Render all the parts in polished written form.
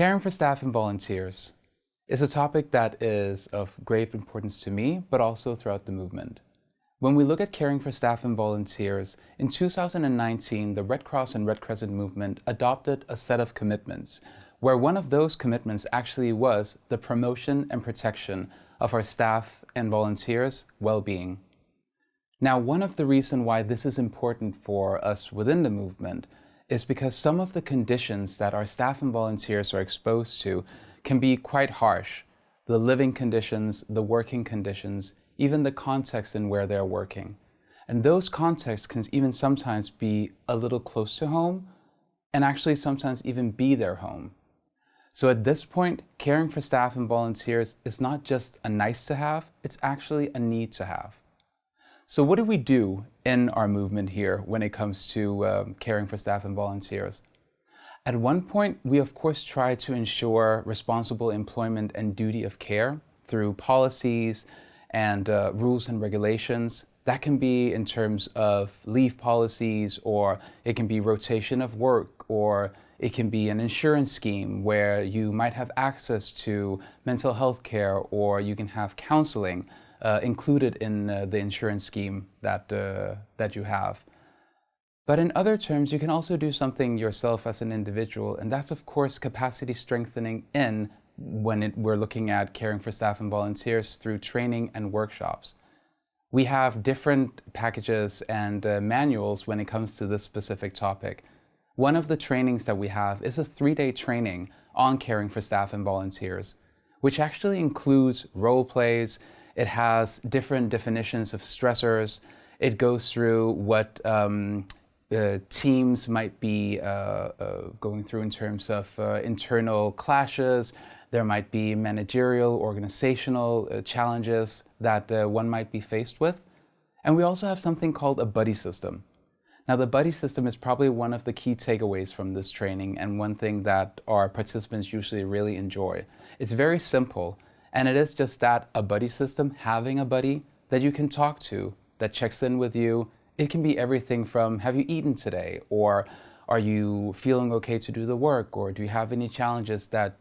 Caring for staff and volunteers is a topic that is of great importance to me, but also throughout the movement. When we look at caring for staff and volunteers, in 2019, the Red Cross and Red Crescent movement adopted a set of commitments, where one of those commitments actually was the promotion and protection of our staff and volunteers' well-being. Now, one of the reasons why this is important for us within the movement is because some of the conditions that our staff and volunteers are exposed to can be quite harsh. The living conditions, the working conditions, even the context in where they're working. And those contexts can even sometimes be a little close to home and actually sometimes even be their home. So at this point, caring for staff and volunteers is not just a nice to have, it's actually a need to have. So what do we do in our movement here when it comes to caring for staff and volunteers? At one point, we of course try to ensure responsible employment and duty of care through policies and rules and regulations. That can be in terms of leave policies, or it can be rotation of work, or it can be an insurance scheme where you might have access to mental health care, or you can have counseling included in the insurance scheme that you have. But in other terms, you can also do something yourself as an individual, and that's of course capacity strengthening we're looking at caring for staff and volunteers through training and workshops. We have different packages and manuals when it comes to this specific topic. One of the trainings that we have is a 3-day training on caring for staff and volunteers, which actually includes role plays. It has different definitions of stressors. It goes through what teams might be going through in terms of internal clashes. There might be managerial, organizational challenges that one might be faced with. And we also have something called a buddy system. Now, the buddy system is probably one of the key takeaways from this training, and one thing that our participants usually really enjoy. It's very simple, and it is just that, a buddy system, having a buddy that you can talk to, that checks in with you. It can be everything from, have you eaten today? Or are you feeling okay to do the work? Or do you have any challenges that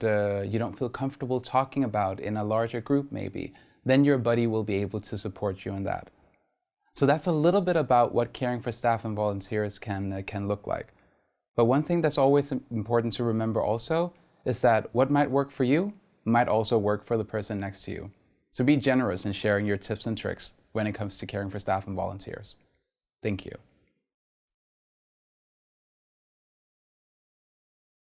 you don't feel comfortable talking about in a larger group maybe? Then your buddy will be able to support you in that. So that's a little bit about what caring for staff and volunteers can look like. But one thing that's always important to remember also is that what might work for you might also work for the person next to you. So be generous in sharing your tips and tricks when it comes to caring for staff and volunteers. Thank you.